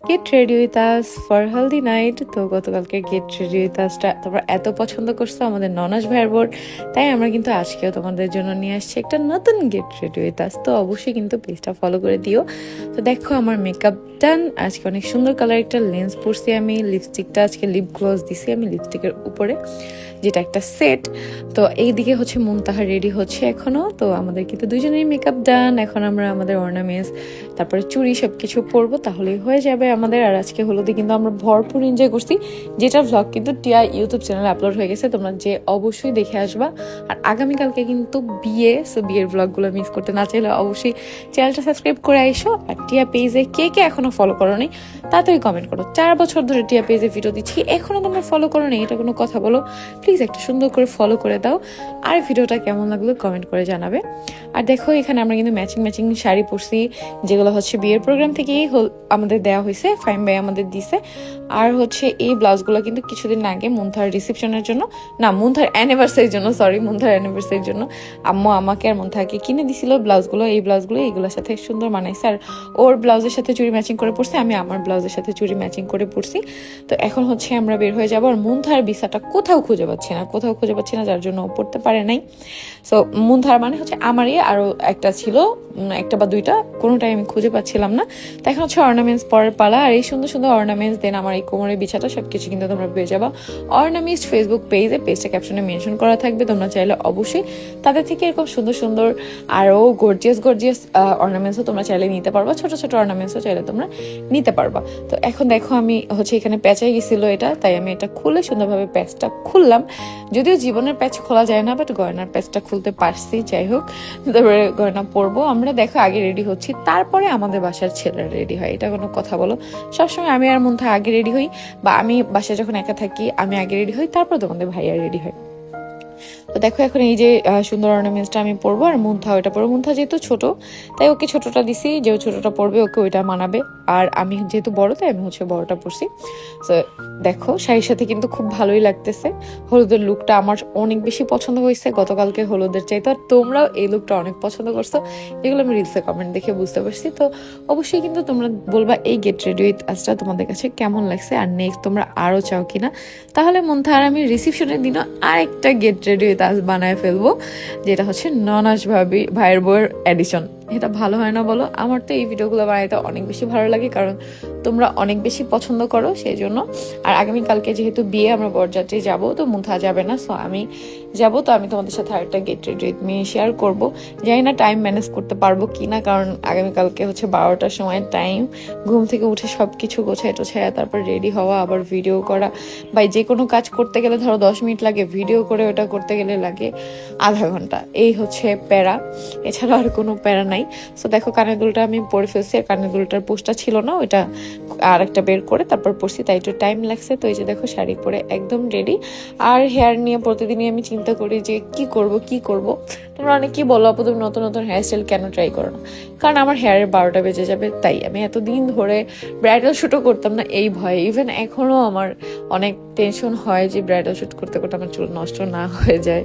Get ready with us for healthy night. তো গতকালকে get ready with আসটা তোমরা এত পছন্দ করছো আমাদের ননাস ভাইয়ের বোর্ড, তাই আমরা কিন্তু আজকেও তোমাদের জন্য নিয়ে আসছি একটা নতুন গেট রেডি উইথ আস। তো অবশ্যই কিন্তু পেজটা ফলো করে দিও। তো দেখো আমার মেকআপ ডান, আজকে অনেক সুন্দর কালার একটা লেন্স পরছি আমি, লিপস্টিকটা আজকে লিপ গ্লস দিছি আমি লিপস্টিকের উপরে, যেটা একটা সেট। তো এইদিকে হচ্ছে মুমতাহা রেডি হচ্ছে এখনো। তো আমাদের কিন্তু দুজনেরই মেকআপ ডান, এখন আমরা আমাদের অর্নামেন্টস তারপরে চুড়ি সব কিছু পরবো, তাহলেই হয়ে যাবে আমাদের। আর আজকে হলুদে কিন্তু আমরা ভরপুর এনজয় করছি, যেটা ভ্লগ কিন্তু টিয়া ইউটিউব চ্যানেলে আপলোড হয়ে গেছে, তোমরা যে অবশ্যই দেখে আসবা। আর আগামীকালকে কিন্তু বিয়ে, সো বিয়ের ভ্লগগুলো মিস করতে না চাইলে অবশ্যই চ্যানেলটা সাবস্ক্রাইব করে আইসো। আর টিয়া পেজে কে কে এখনো ফলো করো নি তাড়াতাড়ি কমেন্ট করো। 4 বছর ধরে টিয়া পেজে ভিডিও দিচ্ছি, এখনো তোমরা ফলো করো নি, এটা কোনো কথা বলো? প্লিজ একটা সুন্দর করে ফলো করে দাও। আর ভিডিওটা কেমন লাগলো কমেন্ট করে জানাবে। আর দেখো এখানে আমরা কিন্তু ম্যাচিং ম্যাচিং শাড়ি পরছি, যেগুলো হচ্ছে বিয়ের প্রোগ্রাম থেকেই আমাদের দেওয়া হয়েছে, ফাইম ভাই আমাদের দিছে। আর হচ্ছে এই ব্লাউজগুলো কিন্তু কিছুদিন আগে মুন্থার রিসেপশনের জন্য, না মুন্থার অ্যানিভার্সারির জন্য, সরি মুন্থার অ্যানিভার্সারির জন্য আম্মু আমাকে আর মুন্থাকে কিনে দিছিল ব্লাউজগুলো। এই ব্লাউজগুলো এইগুলোর সাথে সুন্দর মানাইছে। আর ওর ব্লাউজের সাথে চুড়ি ম্যাচিং করে পরছি, আমি আমার ব্লাউজের সাথে চুড়ি ম্যাচিং করে পরছি। তো এখন হচ্ছে আমরা বের হয়ে যাবো। আর মুন্থার ভিসাটা কোথাও খুঁজে পাচ্ছি না, যার জন্য ও পড়তে পারে নাই। সো মুন্থার মানে হচ্ছে আমারই আরো একটা ছিল, একটা বা দুইটা, কোনোটাই আমি খুঁজে পাচ্ছিলাম না। তো এখন হচ্ছে অর্নামেন্টস পরের পালা। আর এই সুন্দর সুন্দর অর্নামেন্টস দেন আমার এই কোমরের বিছাটা সবকিছু কিন্তু তোমরা পেয়ে যাবা অর্নামিস্ট ফেসবুক পেজে, পেজটা ক্যাপশনে মেনশন করা থাকবে। তোমরা চাইলে অবশ্যই তাদের থেকে এরকম সুন্দর সুন্দর আরো গর্জিয়াস অর্নামেন্টসও তোমরা চাইলে নিতে পারবা, ছোট ছোট অর্নামেন্টসও চাইলে তোমরা নিতে পারবা। তো এখন দেখো আমি হচ্ছে এখানে প্যাঁচাই গেছিল এটা, তাই আমি এটা খুলে সুন্দরভাবে প্যাচটা খুললাম। যদিও জীবনের প্যাচ খোলা যায় না, বাট গয়নার প্যাচটা খুলতে পারছি। যাই হোক, তারপরে গয়না পরবো আমরা। দেখো আগে রেডি হচ্ছি, তারপরে আমাদের বাসার ছেলেরা রেডি হয়, এটা কোনো কথা বলো? সবসময় আমি আর মুন্থা আগে রেডি হই, বা আমি বাসায় যখন একা থাকি আমি আগে রেডি হই, তারপর তোমাদের ভাইয়া রেডি হয়। তো দেখো এখন এই যে সুন্দর অর্নামেন্টসটা আমি পরবো, আর মুন্থা ওইটা পরবো। মুন্থা যেহেতু ছোট তাই ওকে ছোটটা দিছি, যে ছোটটা পরবে ওকে ওইটা মানাবে। আর আমি যেহেতু বড় তাই আমি হচ্ছে বড়টা পরছি। তো দেখো শাড়ির সাথে কিন্তু খুব ভালোই লাগতেছে। হলুদের লুকটা আমার অনেক বেশি পছন্দ হয়েছে গতকালকে হলুদের চাইতে। আর তোমরাও এই লুকটা অনেক পছন্দ করছো, এগুলো আমি রিলসে কমেন্ট দেখে বুঝতে পারছি। তো অবশ্যই কিন্তু তোমরা বলবা এই গেট রেডি উইথ আজটা তোমাদের কাছে কেমন লাগছে, আর নেক্সট তোমরা আরও চাও কিনা। তাহলে মুন্থা আর আমি রিসেপশনের দিনও আরেকটা গেট রেডি উইথ আজ বানায় ফেলবো, যেটা হচ্ছে ননাস ভাইয়ের বউয়ের এডিশন। এটা ভালো হয় না বলো? আমার তো এই ভিডিওগুলো বানাইতে অনেক বেশি ভালো লাগে, কারণ তোমরা অনেক বেশি পছন্দ করো সেই জন্য। আর আগামীকালকে যেহেতু বিয়ে, আমরা বরযাত্রী যাবো, তো মুন্থা যাবে না, সো আমি যাবো। তো আমি তোমাদের সাথে আরেকটা get ready with me share করবো। জানি না টাইম ম্যানেজ করতে পারবো কি না, কারণ আগামীকালকে হচ্ছে 12টার সময় টাইম, ঘুম থেকে উঠে সব কিছু গোছায় টোছায় তারপর রেডি হওয়া, আবার ভিডিও করা, বা যে কোনো কাজ করতে গেলে ধরো 10 মিনিট লাগে, ভিডিও করে ওটা করতে গেলে লাগে আধা ঘন্টা। এই হচ্ছে প্যারা, এছাড়া আর কোনো প্যারা নাই। সো দেখো কানের দুলটা আমি পরে ফেলছি, আর কানের দুলটার পোস্টটা ছিল না, ওইটা আর একটা বের করে তারপর পরছি, তাই একটু টাইম লাগছে। তো এই যে দেখো শাড়ি পরে একদম রেডি। আর হেয়ার নিয়ে প্রতিদিনই আমি চিন্তা করি যে কি করব। তোমরা অনেকেই বলো আপু তুমি নতুন নতুন হেয়ারস্টাইল কেন ট্রাই করো না? কারণ আমার হেয়ারের 12টা বেজে যাবে, তাই আমি এতদিন ধরে ব্রাইডাল শ্যুটও করতাম না এই ভয়ে। ইভেন এখনও আমার অনেক টেনশন হয় যে ব্রাইডাল শ্যুট করতে করতে আমার চুল নষ্ট না হয়ে যায়।